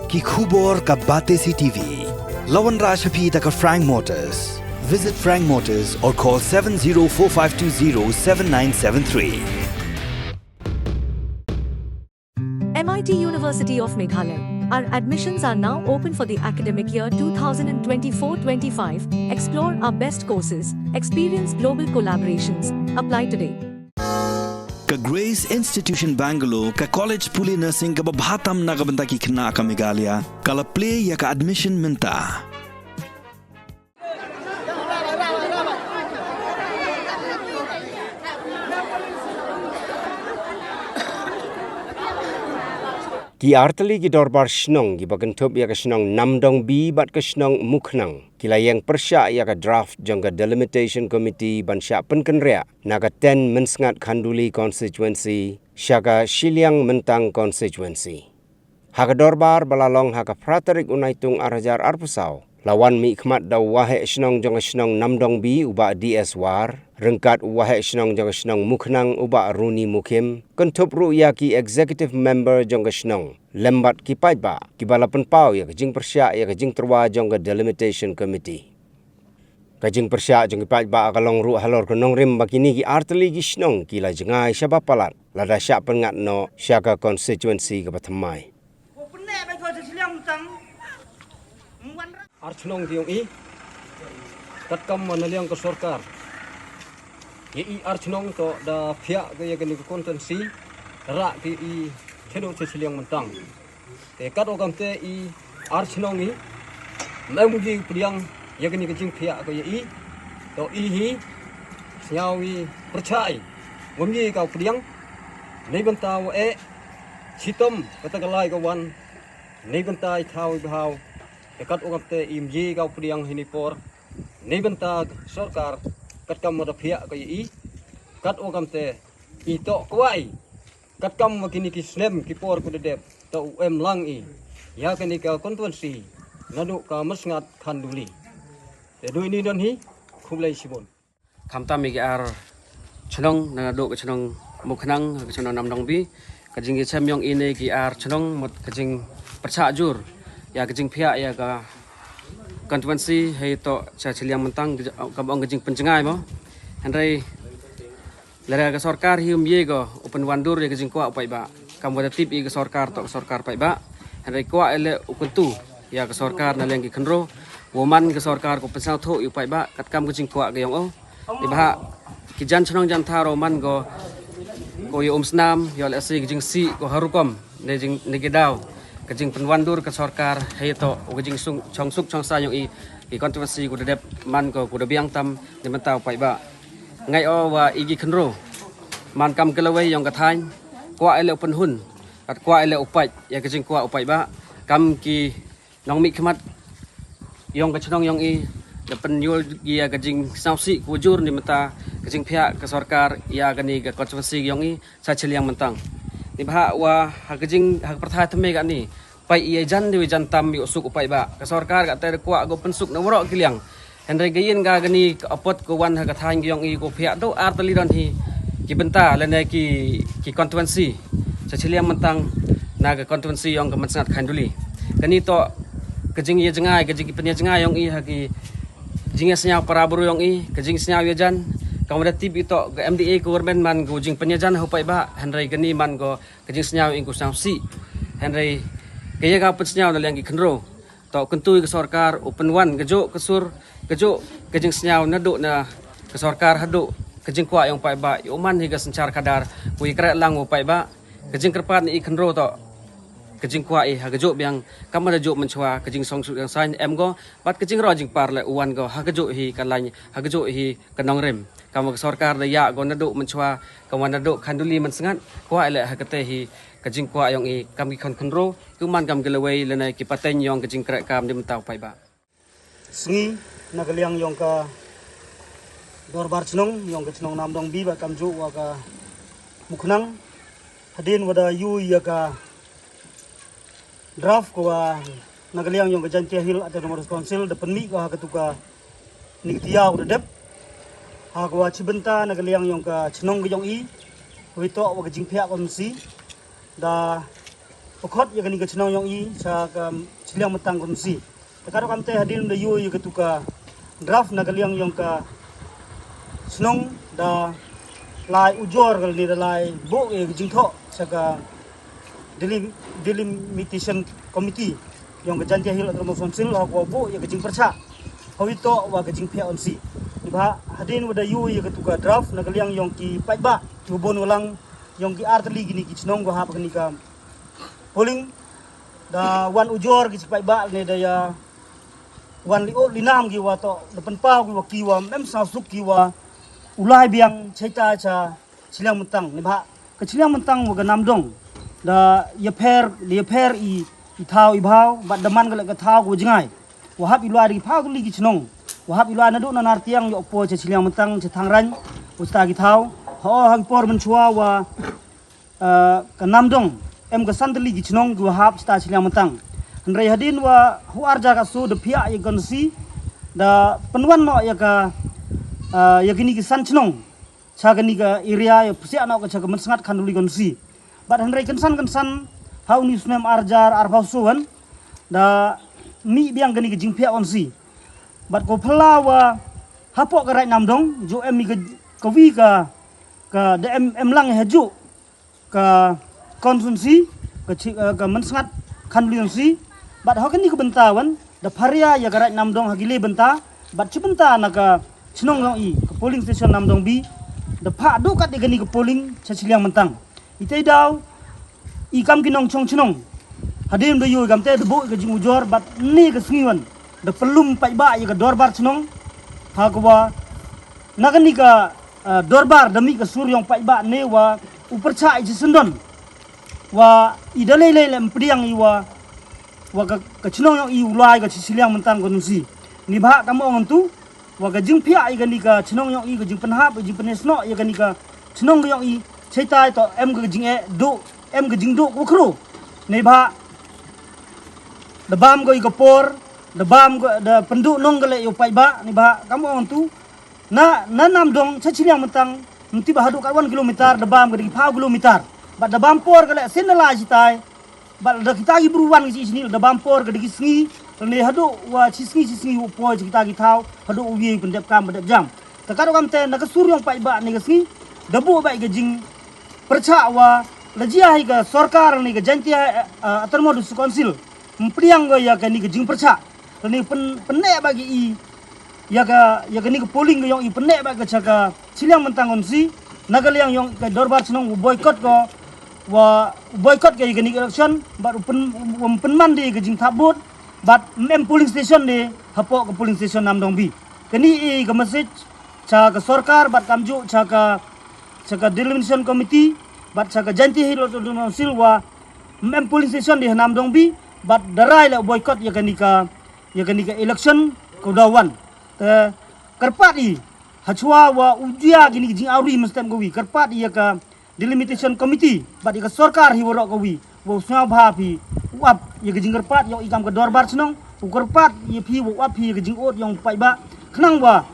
ki khubor ka Bate CTV. Lawan Rashapi taka Frank Motors. Visit Frank Motors or call 7045207973. MIT University of Meghalaya. Our admissions are now open for the academic year 2024-25. Explore our best courses, experience global collaborations. Apply today. Ka Grace Institution Bangalore ka College Puli Nursing ka babhatam na kabanta ki khna ka Meghalaya kala play ya ka admission minta. Ki artali ki dorbar shnong ki bagentup ya ka shnong namdong bi bat ka shnong mukhnang kila yang persya ya ka draft jong ka delimitation committee ban sya penkenrea na ka 10 mensngat khanduli constituency syaga Shiliang Mentang constituency. Ha ka dorbar balalong ha ka praterik unaitung arajar arpusau lawan mi khmat da wahe shnong jong ka shnong namdong bi uba DS war rengkat wahe shnong jong ka shnong mukhnang uba Runi Mukim kentup ru ya ki executive member jong ka shnong lembat ki paiba ki balapan pau ya ka jing persya ya ka jing terwa jong ka delimitation committee ka jing persya jong ki paiba akalong ru halor konong rim bakini ki arteli ki shnong ki la jengai syaba palat lada sya pengat no syaka constituency ka pathamai Archnong diong i tatkam manaliang ke sorkar i archnong to da pihak ke ya ke kontensi rak ki i cheno Shiliang Mentang te kat okam te i archnong i namugi priang ya ke jing pihak ke i to i hi syawi percai ngomgi kau priang nei bantau sitom katagalai kawan nei bantai thau bahau dekat orang te imji kau priang hinipor nei benta sorkar kat kam ada pihak ke i kat orang te ito kwai kat kam makini kisnem kipor ku dedep to lang i ya kini ka konstituensi nadu ka mesngat khanduli te do ini don hi khublai sibon kamta mi ar chnong na do ka chnong mukhnang ka chnong namdong bi ka jing chamyong ine ki ar chnong mot ka jing percha jur ya kejing pihak ya ka konstituensi hay to Shiliang Mentang ka bang kejing pencengai mo handai lara ka sarkar hium ye go open wandur ya kejing kwa pai ba kam wada tip i ka sarkar to sarkar pai ba handai kwa ele ukuntu ya ka sarkar na leng ki khnro woman ka sarkar ko pesau tho yu pai ba kat kam kejing kwa ga yong o di ba ki jan chnong jan tha roman go ko yu snam yo le si kejing si ko harukom ne jing ne gedau kejing penwandur ke sarkar hay to kejing sung chongsuk chongsa yung i konstituensi ku dedep man ko ku debiang tam ni mentau pai ba ngai o wa igi khnro man kam kelawai yung kathain kwa ele open hun at kwa ele upai ya kejing kwa upai ba kam ki nong mi khmat yung ka chnong yung i depen yul ya kejing sausi ku jur ni menta kejing pihak ke sarkar ya kani ke konstituensi yung i Shiliang Mentang ni bah wa hakjing hak perthai thame ga ni pai ia jan di jan tam bi usuk upai ba ka sarkar ga ter kwa go pensuk nomoro kiliang henry gayin ga gani apot ko wan hak thain gyong i ko phia do artali don hi ki benta lene ki konstituensi Shiliang Mentang na ga konstituensi yong ka mansat khanduli kani to kajing ia jengai kajing penya jengai yong i haki jinga snya paraburu yong i kajing snya ya jan kamu tip itu ke MDA government man go jing penyajan hupai ba Henry gani man go kejing senyaw ingku sanksi Henry kaya ka put senyaw na lang khenro to kentu ke sarkar open one gejo kesur gejo kejing senyaw nadu na ke sarkar hadu kejing kwa yang pai ba yuman higa sencar kadar kui kra lang upai ba kejing kerpat ni khenro to kejing kwa hagejo biang kam ada jo menchwa kejing songsu yang sain em go bat kejing ro jing par le uan go hagejo hi kalany hagejo hi kanong rem kam sarkar daya go nadu menchwa kawan nadu khanduli mensengat kwa ele hakate hi kejing kwa yang i kam ki khenro kuman kam gelawai lenai ki paten yong kejing kra kam dim tau pai ba sngi nagaliang yong ka dorbar chnong yong ka chnong namdong bi ba kam ju wa ka mukhnang hadin wada yu ya ka draft ko nagaliang yung kajan hill at nomor council depan mi ko hakatuka niktiya ko dep ha ko chibenta nagaliang yung ka chnong gyong i wito wa kajing phya kon si da pokot ya kani ke chenong yong i cha ka chiliang matang kon si takaro kam te hadin da yu ya ketuka draft na kaliang yong ka chenong da lai ujor kal ni da lai bo e jing tho cha ka delimitation committee yong ka jantia hil atau konsil ha ko bo ya jing percha hawito wa jing phia on si ba hadin wada yu ya ketuka draft na kaliang yong ki pai ba tu bon walang yong ki artli gini ki chenong go ha kani ka polling da wan ujor ki pai ba ne da ya wan li o linam ki wa to depan pa ki wa mem sa suk ki wa ulai biang chaita cha chiliang mentang ni ba ke chiliang mentang wa ga nam dong da ya per i thau i bhau ba daman ga thau go jingai wa hab i lua ri phau li ki chnong wa hab i lua na do na nar tiang yo po cha chiliang mentang cha thang ran usta ki thau ho hang por men chua wa ka nam dong em ga sandali gi chnong gu hab sta chiliang mentang hendrai hadin wa huar jaga su de pia ya gon si da penwan no ya ka ya gini ki san chnong cha gani ga area ya pusia no ka cha men sangat khanduli gon si bat hendrai kensan hau ni sunem arjar arbau suan da mi biang gani gi jing pia on si bat ko phla wa hapo ga rai nam dong jo em mi ka wi ka de em lang heju ka konsumsi ke mensngat kan liunsi bat hokan ni ke bentawan da paria ya garat namdong hagile benta bat cibenta na ka chnong yong i ke polling station namdong bi da pha do kat de gani ke polling chachiliang mentang itei daw i kam kinong chong chnong hadim do yu gam te de bo ke jing ujor bat ni ke sngiwan da pelum pai ba ya ke dorbar chnong ha kwa na gani ka dorbar demi ke suryong pai ba ne wa upercha i sundon wa idalei lem priang iwa wa ka chnong i ulai ka chiliang mentang kon si ni ba kam ong tu wa ka jing phia i gani ka chnong yong i ka jing penhap jing penesno i gani ka chnong yong i chaitai to em ka jing e do em ka jing do ko khru ni ba da bam go i ka por da bam go da pendu nong gale yo pai ba ni ba kam ong tu na nam dong chiliang mentang mti ba hadu ka 1 kilometer da bam ga di 5 kilometer ba da bampor kala senala jitai ba da kita gi bruwan gi sini da bampor ga gi sngi ne hadu wa chisngi po kita gi thau hadu wi pendep kam pendep jam takaro kam te na ka suryong pai ba ne ga sngi dabu ba ga jing percha wa lajia hi ga sarkar ne ga jantia atarmo du konsil mpriang ga ya ga ni ga jing percha ne penne bagi i ya ga ni ga polling ga yong i penne ba ga chaga chiliang mentang on si nagaliang yong ka dorbar chnong boycott ko wa boycott ke gani election bat pen mandi ke jing thabut bat mem polling station de hapo ke polling station namdong bi kani i ke message cha ka sarkar bat kamju cha ka delimitation committee bat cha ka janti hilo to silwa mem polling station de namdong bi bat darai la boycott ya gani ka election ko dawan te karpati hachwa wa ujia gini jing auri mestem gowi karpat ya ka delimitation committee bat ka sarkar hi woro gowi wo sna bha phi wap ya ka jing karpat yo ikam ka dorbar chnong u karpat ya phi wo wap phi ka jing ot yong pai ba khnang wa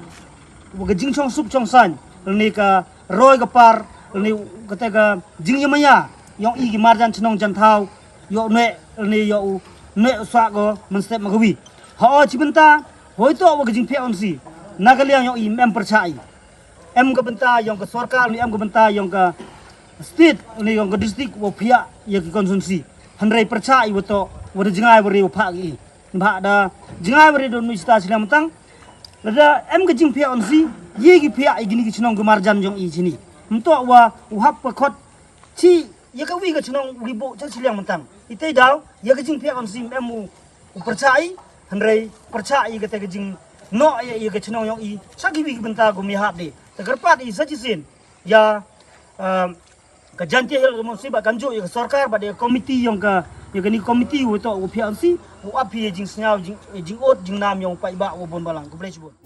ka jing chong sup chong san ni ka roi ka par ni ka te ka jing yamaya yong i ki marjan chnong jan thau yo ne ni yo ne sa go mestem gowi ha chibenta hoito wa ka jing phe on si nagaliang yong im percaya em ka benta yong ka sarkar ni em ka benta yong ka state ni yong ka district wo phia ya ki konsumsi handrai percaya woto wo jingai wo re pha gi ba da jingai wo re do nu sta silam tang da em ka jing phia on si ye gi phia i gini ki chnong ka marjan yong i chini mto wa u hap pa khot chi ya ka wi ka chnong wi bo cha silam tang itei daw ya ka jing phia on si em u percaya handrai percaya ka te ka jing no ya ke chnong yong i sagi wi benta go mi hap de tagarpat i sajisin ya ka janti hel mo si ba kanjo ya sarkar ba de committee yong ka ya ni committee wo to wo phian si wo api jing snyao jing ot jing nam yong pai ba wo bon balang ko blech bon